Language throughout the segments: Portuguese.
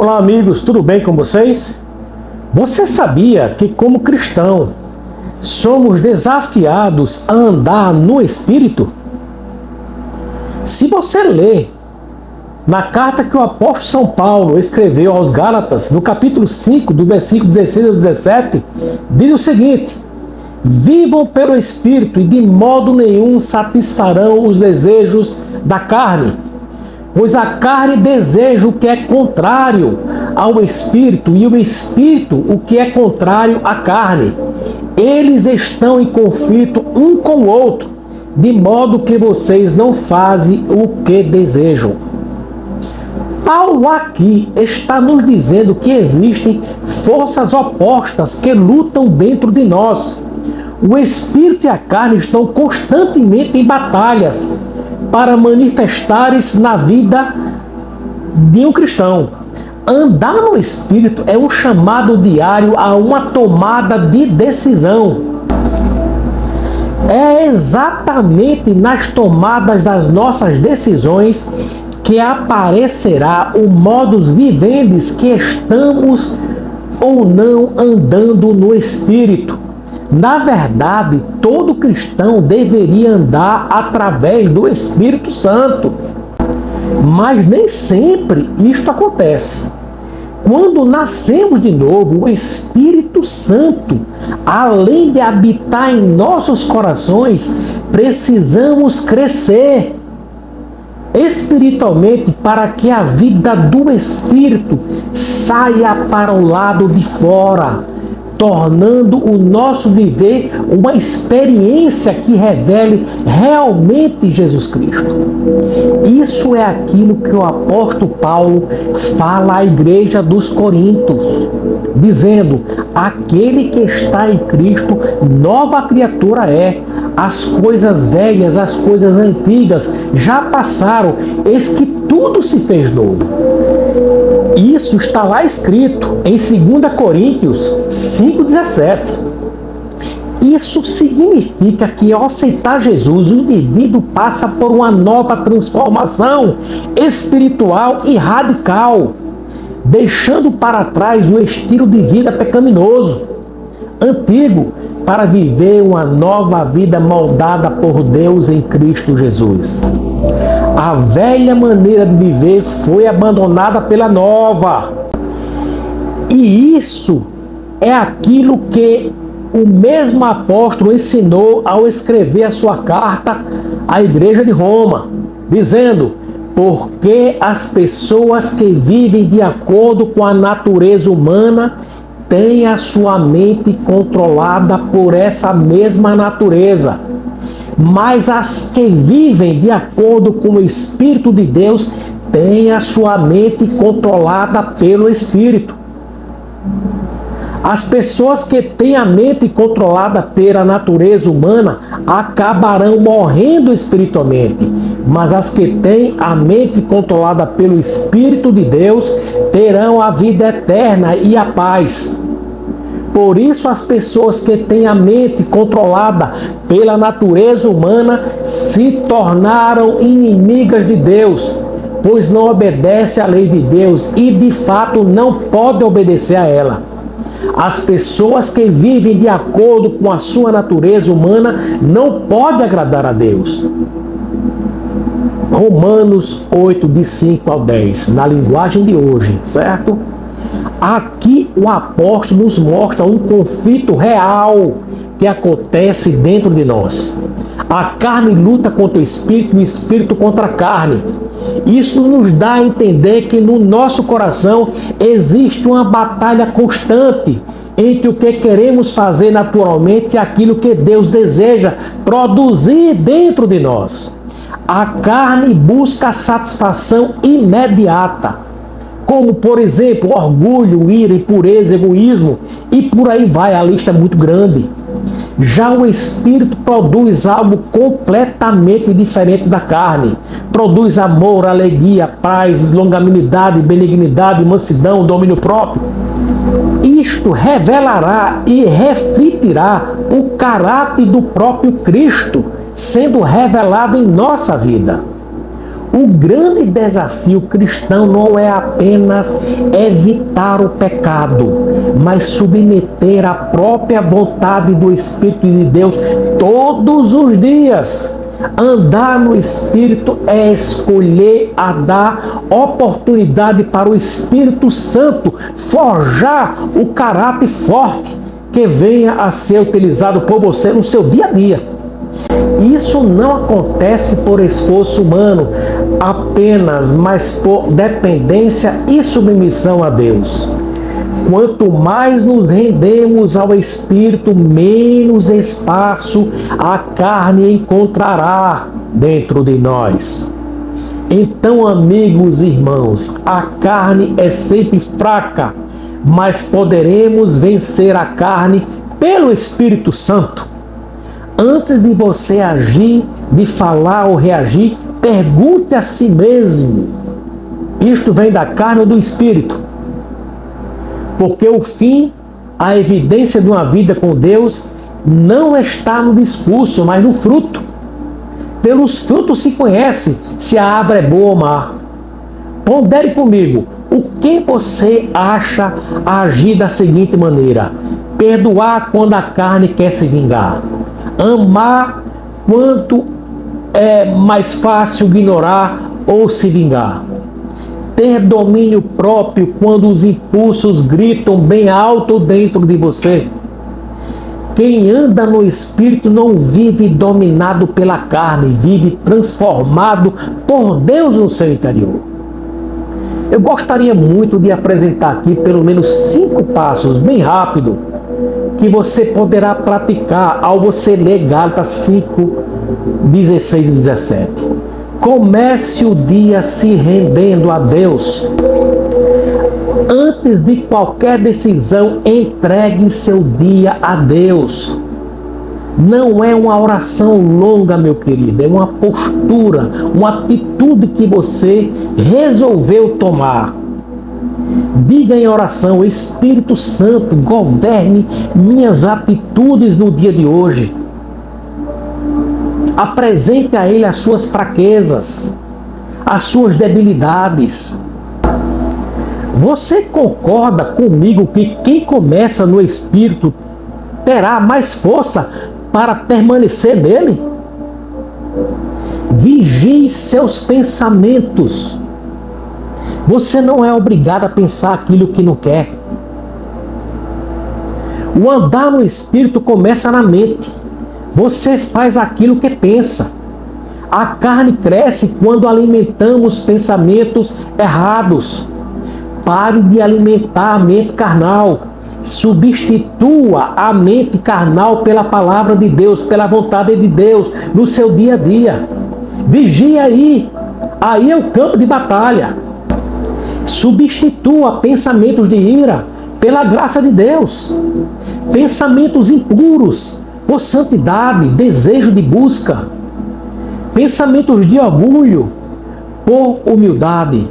Olá amigos, tudo bem com vocês? Você sabia que como cristão somos desafiados a andar no Espírito? Se você ler na carta que o apóstolo São Paulo escreveu aos Gálatas, no capítulo 5, do versículo 16 ao 17, diz o seguinte: vivam pelo Espírito e de modo nenhum satisfarão os desejos da carne. Pois a carne deseja o que é contrário ao Espírito, e o Espírito o que é contrário à carne. Eles estão em conflito um com o outro, de modo que vocês não fazem o que desejam. Paulo aqui está nos dizendo que existem forças opostas que lutam dentro de nós. O Espírito e a carne estão constantemente em batalhas para manifestares na vida de um cristão. Andar no Espírito é um chamado diário a uma tomada de decisão. É exatamente nas tomadas das nossas decisões que aparecerá o modus vivendi que estamos ou não andando no Espírito. Na verdade, todo cristão deveria andar através do Espírito Santo. Mas nem sempre isto acontece. Quando nascemos de novo, o Espírito Santo, além de habitar em nossos corações, precisamos crescer espiritualmente para que a vida do Espírito saia para o lado de fora, tornando o nosso viver uma experiência que revele realmente Jesus Cristo. Isso é aquilo que o apóstolo Paulo fala à igreja dos Coríntios, dizendo: aquele que está em Cristo, nova criatura é. As coisas velhas, as coisas antigas já passaram, eis que tudo se fez novo. Isso está lá escrito em 2 Coríntios 5,17. Isso significa que ao aceitar Jesus, o indivíduo passa por uma nova transformação espiritual e radical, deixando para trás o estilo de vida pecaminoso antigo para viver uma nova vida moldada por Deus em Cristo Jesus. A velha maneira de viver foi abandonada pela nova. E isso é aquilo que o mesmo apóstolo ensinou ao escrever a sua carta à igreja de Roma, dizendo: porque as pessoas que vivem de acordo com a natureza humana têm a sua mente controlada por essa mesma natureza. Mas as que vivem de acordo com o Espírito de Deus têm a sua mente controlada pelo Espírito. As pessoas que têm a mente controlada pela natureza humana acabarão morrendo espiritualmente, mas as que têm a mente controlada pelo Espírito de Deus terão a vida eterna e a paz. Por isso, as pessoas que têm a mente controlada pela natureza humana se tornaram inimigas de Deus, pois não obedecem à lei de Deus e, de fato, não podem obedecer a ela. As pessoas que vivem de acordo com a sua natureza humana não podem agradar a Deus. Romanos 8, de 5 ao 10, na linguagem de hoje, certo? Aqui o apóstolo nos mostra um conflito real que acontece dentro de nós. A carne luta contra o Espírito e o Espírito contra a carne. Isso nos dá a entender que no nosso coração existe uma batalha constante entre o que queremos fazer naturalmente e aquilo que Deus deseja produzir dentro de nós. A carne busca a satisfação imediata, como, por exemplo, orgulho, ira, impureza, egoísmo, e por aí vai, a lista é muito grande. Já o Espírito produz algo completamente diferente da carne. Produz amor, alegria, paz, longanimidade, benignidade, mansidão, domínio próprio. Isto revelará e refletirá o caráter do próprio Cristo, sendo revelado em nossa vida. O grande desafio cristão não é apenas evitar o pecado, mas submeter a própria vontade do Espírito de Deus todos os dias. Andar no Espírito é escolher a dar oportunidade para o Espírito Santo forjar o caráter forte que venha a ser utilizado por você no seu dia a dia. Isso não acontece por esforço humano apenas, mas por dependência e submissão a Deus. Quanto mais nos rendemos ao Espírito, menos espaço a carne encontrará dentro de nós. Então, amigos e irmãos, a carne é sempre fraca, mas poderemos vencer a carne pelo Espírito Santo. Antes de você agir, de falar ou reagir, pergunte a si mesmo: isto vem da carne ou do Espírito? Porque o fim, a evidência de uma vida com Deus, não está no discurso, mas no fruto. Pelos frutos se conhece se a árvore é boa ou má. Pondere comigo, o que você acha agir da seguinte maneira: perdoar quando a carne quer se vingar, amar quanto é mais fácil ignorar ou se vingar, ter domínio próprio quando os impulsos gritam bem alto dentro de você. Quem anda no Espírito não vive dominado pela carne, vive transformado por Deus no seu interior. Eu gostaria muito de apresentar aqui pelo menos 5 passos, bem rápido, que você poderá praticar ao você ler Gálatas 5, 16 e 17. Comece o dia se rendendo a Deus. Antes de qualquer decisão, entregue seu dia a Deus. Não é uma oração longa, meu querido, é uma postura, uma atitude que você resolveu tomar. Diga em oração: Espírito Santo, governe minhas atitudes no dia de hoje. Apresente a Ele as suas fraquezas, as suas debilidades. Você concorda comigo que quem começa no Espírito terá mais força para permanecer nele? Vigie seus pensamentos. Você não é obrigado a pensar aquilo que não quer. O andar no Espírito começa na mente. Você faz aquilo que pensa. A carne cresce quando alimentamos pensamentos errados. Pare de alimentar a mente carnal. Substitua a mente carnal pela palavra de Deus, pela vontade de Deus, no seu dia a dia. Vigie aí. Aí é o campo de batalha. Substitua pensamentos de ira pela graça de Deus. Pensamentos impuros por santidade, desejo de busca. Pensamentos de orgulho por humildade.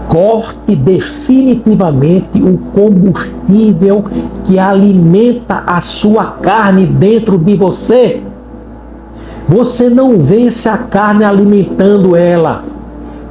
Corte definitivamente o combustível que alimenta a sua carne dentro de você. Você não vence a carne alimentando ela.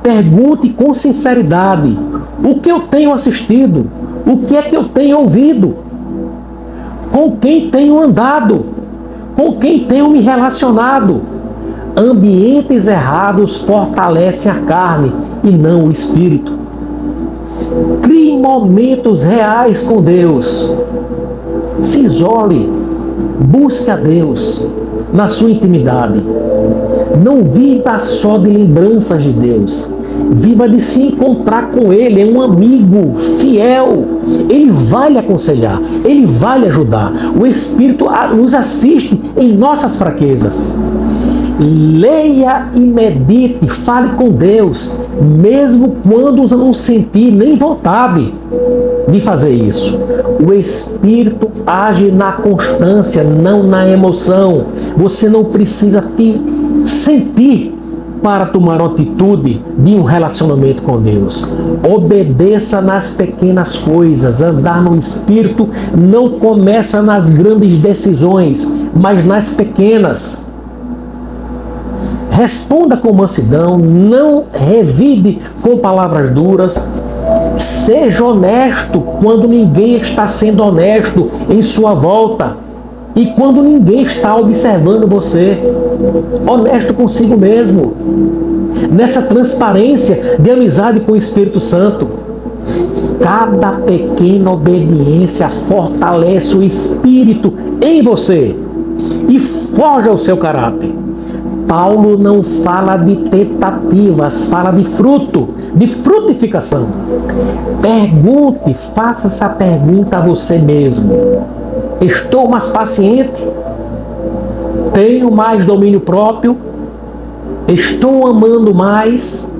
Pergunte com sinceridade: o que eu tenho assistido? O que é que eu tenho ouvido? Com quem tenho andado? Com quem tenho me relacionado? Ambientes errados fortalecem a carne e não o espírito. Crie momentos reais com Deus. Se isole. Busque a Deus na sua intimidade. Não viva só de lembranças de Deus. Viva de se encontrar com Ele. É um amigo fiel. Ele vai lhe aconselhar. Ele vai lhe ajudar. O Espírito nos assiste em nossas fraquezas. Leia e medite. Fale com Deus. Mesmo quando não sentir nem vontade de fazer isso. O Espírito age na constância, não na emoção. Você não precisa sentir para tomar uma atitude de um relacionamento com Deus. Obedeça nas pequenas coisas. Andar no Espírito não começa nas grandes decisões, mas nas pequenas. Responda com mansidão, não revide com palavras duras. Seja honesto quando ninguém está sendo honesto em sua volta e quando ninguém está observando você. Honesto consigo mesmo. Nessa transparência de amizade com o Espírito Santo. Cada pequena obediência fortalece o Espírito em você e forja o seu caráter. Paulo não fala de tentativas, fala de fruto, de frutificação. Pergunte, faça essa pergunta a você mesmo. Estou mais paciente? Tenho mais domínio próprio? Estou amando mais?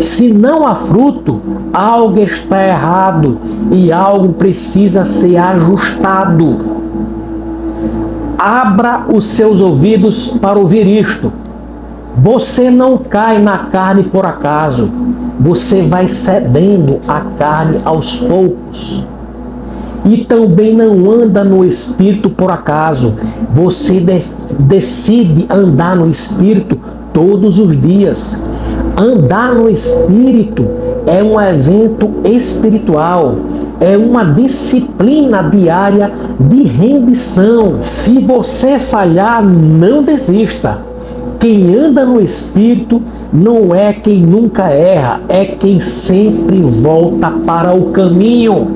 Se não há fruto, algo está errado e algo precisa ser ajustado. Abra os seus ouvidos para ouvir isto. Você não cai na carne por acaso. Você vai cedendo a carne aos poucos. E também não anda no Espírito por acaso. Você decide andar no Espírito todos os dias. Andar no Espírito é um evento espiritual. É uma disciplina diária de rendição. Se você falhar, não desista. Quem anda no Espírito não é quem nunca erra, é quem sempre volta para o caminho.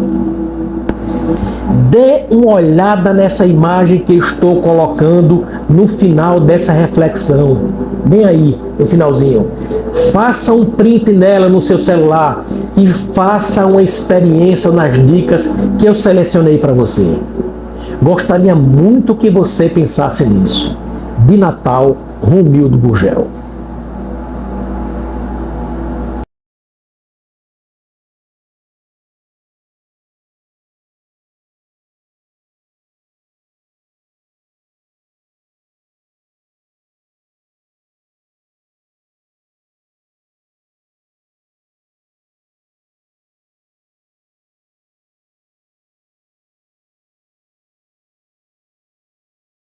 Dê uma olhada nessa imagem que estou colocando no final dessa reflexão. Bem aí, no finalzinho. Faça um print nela no seu celular e faça uma experiência nas dicas que eu selecionei para você. Gostaria muito que você pensasse nisso. De Natal, Romildo Gurgel.